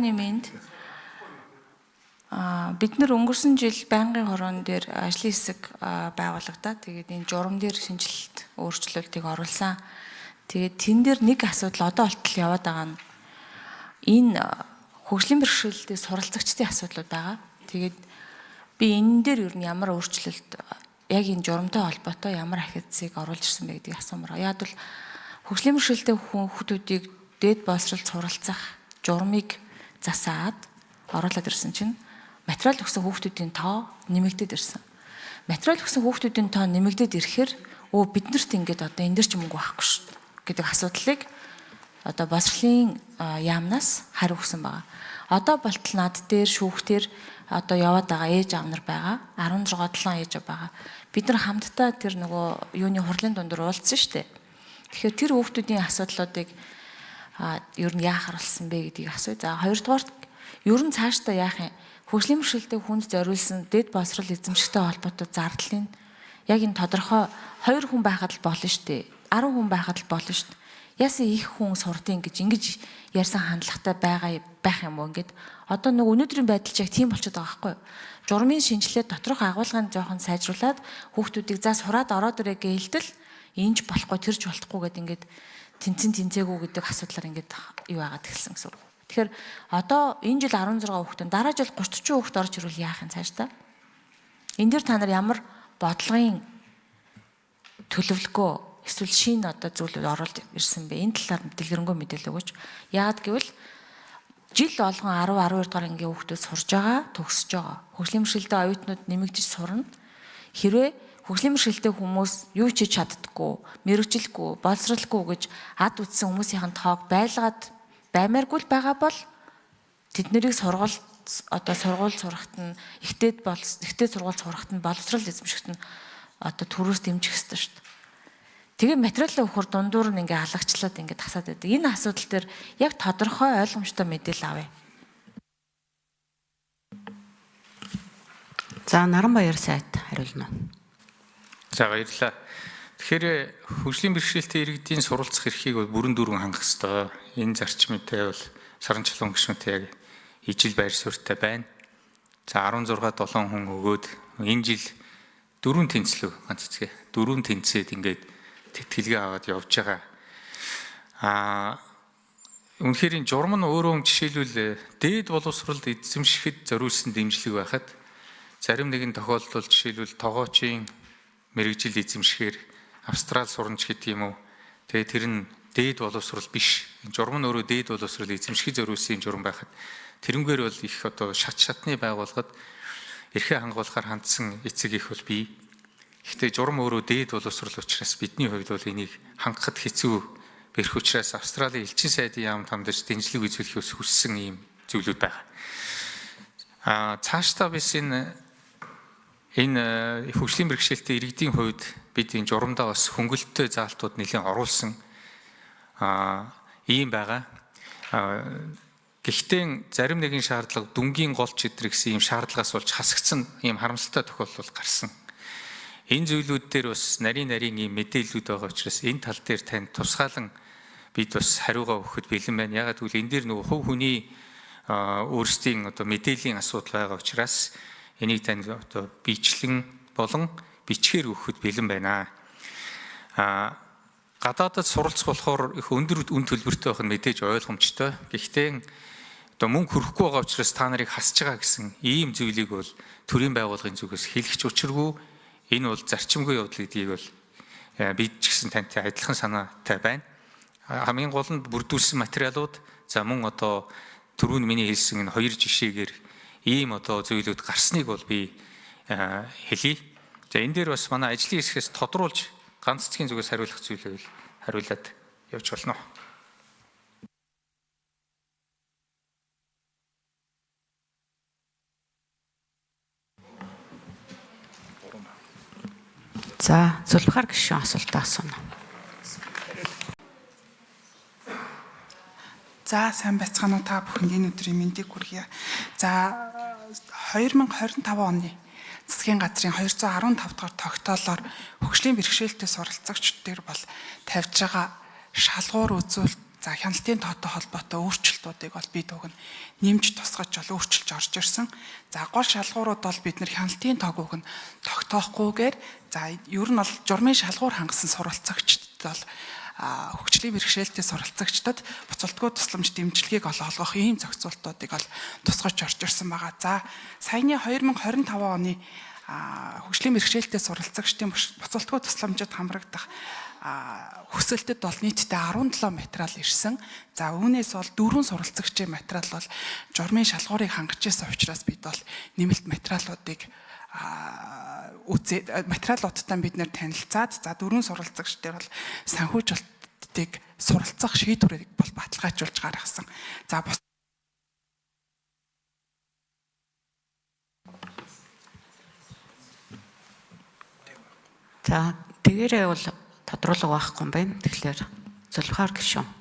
Нэмэнд бид нар өнгөрсөн жил байнгын хорон дээр ажлын хэсэг байгуулагдаад тэгээд энэ журам дээр шинжилэлт өөрчлөлтийг оруулсан. Тэгээд тэн дээр нэг асуудал одоо болтол яваад байгаа нь энэ хөгжлийн бэрхшээлтэй суралцагчдын асуудлууд байгаа. Тэгээд би энэ дээр ер нь ямар өөрчлөлт яг энэ журамтай холбоотой ямар ахицыг оруулж ирсэн бэ гэдгийг асуумаар. Яг бол хөгжлийн бэрхшээлтэй хүүхдүүдийг дээд боловсролд суралцах журамыг засаад оруулаад ирсэн чинь материал өгсөн хүүхдүүдийн тоо нэмэгдээд ирсэн. Материал өгсөн хүүхдүүдийн тоо нэмэгдээд ирэхээр биднэрт ингээд одоо энэ дэр ч мөнгө байхгүй шүү гэдэг асуудлыг одоо боловсролын яамнаас хариу өгсөн байгаа. Одоо болтол над дээр шүүхтэр одоо яваад байгаа ээж аав нар байгаа. 16 7 ээж аав байгаа. Бид нар хамтдаа тэр нөгөө юуны хурлын дундор уулзсан шүү дээ. Тэгэхээр тэр хүүхдүүдийн асуудлуудыг ер нь яахаар болсон бэ гэдгийг асууя. За хоёрдугаарт ер нь цаашдаа яах юм? Хөгжлийн бэрхшээлтэй хүнд зориулсан дэд боловсрол эзэмшигтэй холбоотой зардлын яг энэ тодорхой 2 хүн байхад л болно шүү дээ. 10 хүн байхад л болно шүү дээ. Яасан их хүн сурдیں۔ Ингэж ярьсан хандлагатай байх юм уу ингээд одоо нэг өнөөдрийн байдал ч яг тийм болчиход байгаа байхгүй юу? Журмын шинжилгээ доторх агуулгын жоохон сайжруулад хүүхдүүдийг за сураад ороод ирээ гэлтэл энэч болохгүй тэрч болохгүй гэдэг ингээд тэнцээгүй гэдэг асуудлаар ингээд юу яагаад хэлсэн гэсэн үг. Тэгэхээр одоо энэ жил 16 хүүхдэн дараа жил 30 хүүхд орж ирвэл яах юм цаашдаа? Энэ дэр та нар ямар бодлогын төлөвлөгөө эсвэл шинэ одоо зүйлүүд оруулж ирсэн бэ? Энэ талаар дэлгэрэнгүй мэдээлэл өгөөч. Яагаад гэвэл жил болгон 10 12 дугаар ангийн хүүхдүүд сурж байгаа, төгсөж байгаа. Хөгжлийн бэрхшээлтэй оюутнууд нэмэгдэж сурна. Хэрвээ хөгжлийн бэрхшээлтэй хүмүүс юу ч хийж чаддаггүй, мэрэгжилгүй, боловсралгүй гэж ад үтсэн хүмүүсийн тоог байлгаад баймааргүй байгаа бол тэднийг сургууль сурахт нь ихтэй сургууль сурахт нь боловсрал эзэмшигт нь одоо төрөөс дэмжих хэрэгтэй шүү дээ. Тэгээ материалын өхөр дундуур нь ингээ халагчлаад ингээ тасаад байдаг. Энэ асуудал дээр яг тодорхой ойлгомжтой мэдээлэл авъя. За Наранбаяр сайд хариулна. За баярлалаа. Тэгэхээр хөгжлийн бэрхшээлтэй иргэдийн суралцах эрхийг бүрэн дүүрэн хангах ёстой. Энэ зарчмынтай бол Саран чулуун гишүүнтэй яг ижил байр суурьтай байна. За 16 7 хүн өгөөд энэ жил 4 тэнцлүү ганц цэцгээ 4 тэнцээд ингээд тэтгэлгээ аваад явж байгаа. Үнэхээр энэ журам нь өөрөө жишээлбэл дээд боловсролд эзэмшихэд зориулсан дэмжлэг байхад зарим нэгэн тохиолдолд жишээлбэл тогоочийн мэрэгжил эзэмшихээр австрал суранч гэдэг юм уу. Тэгээ тэр нь дээд боловсрол биш. Энэ журам нь өөрөө дээд боловсрол эзэмшихийг зориулсан юм журам байхад тэрнгээр бол их одоо шатны байгууллагад эрхээ хангуулахаар хандсан эцэг их бол бий. Гэхдээ журам өөрөө дээд боловсрол учраас бидний хувьд бол энийг хангахад хэцүү бэрх учраас Австралийн элчин сайдын яамд хамдаж дэмжлэг үзүүлэхээс хүссэн ийм зүйлүүд байгаа. Цаашдаа биш энэ хөгжлийн бэрхшээлтэй иргэдийн хувьд бид энэ журамдаа бас хөнгөлөлттэй заалтууд нэлээд оруулсан ийм байгаа. Гэхдээ зарим нэгэн шаардлага дүнгийн голч идэр гэсэн ийм шаардлагаас болж хасагдсан ийм харамсалтай тохиолдол гарсан. Энэ зүйлүүд дээр бас нарийн ийм мэдээллүүд байгаа учраас энэ тал дээр танд тусгаалan бид бас хариугаа өгөхөд бэлэн байна. Ягаад гэвэл энэ дээр нөгөө хувь хүний өөрсдийн одоо мэдээллийн асуудал байгаа учраас энийг танд одоо бичлэн болон бичгээр өгөхөд бэлэн байна. Гадаадд суралцах болохоор их өндөр үн төлбөртэй байх нь мэдээж ойлгомжтой. Гэхдээ одоо мөнгө хөрөхгүй байгаа учраас та нарыг хасж байгаа гэсэн ийм зүйлийг бол төрийн байгууллагын зүгээс хэлэхч учиргүй. Энэ бол зарчимгүй явдал гэдгийг бол бид ч гэсэн тантай адилхан санаатай байна. Хамгийн гол нь бүрдүүлсэн материалууд за мөн одоо түрүүн миний хэлсэн энэ 2 жишээгээр ийм одоо зүйлүүд гарсныг бол би хэлье. За энэ дээр бас манай ажлын хэсгээс тодруулж ганц цэцгийн зүгээс хариулах зүйлээ хариулаад явж болно. За Зүлбахар гишүүн асуултаа асууна. За сайн байцгаана уу та бүхэнд энэ өдрийн мэндийг хүргье. За 2025 оны засгийн газрын 215 дахь тогтоолоор хөгжлийн бэрхшээлтэй суралцагчид дээр бол тавьж байгаа шалгуур үзүүлэлт За хяналтын тоотой холбоотой өөрчлөлтүүдийг бол бид уг нь нэмж тусгаж бол өөрчилж орж ирсэн. За гол шалгуурууд бол бид нэр хяналтын тоог нь тогтоохгүйгээр за ер нь бол журмын шалгуур хангасан суралцагчдад бол хөгжлийн бэрхшээлтэй суралцагчдад буцалтгүй тусламж дэмжлэгийг олгох ийм зохицуултуудыг бол тусгаж орж ирсэн байгаа. За саяны 2025 оны хөгжлийн бэрхшээлтэй суралцагчдын буцалтгүй тусламжид хамрагдах хүсэлтэд бол нийтдээ 17 материал ирсэн. За үүнээс бол 4 суралцагчийн материал бол журмын шалгуурыг хангаж байсан учраас бид бол нэмэлт материалуудыг материалуудтай бид нэр танилцаад за 4 суралцагч дээр бол санхүүжилтийг суралцах шийдвэрийг бол баталгаажуулж гаргасан. За За тэгээрээ бол тодруулга байхгүй юм байна. Тэгэхээр Зулбахаар гишүүн.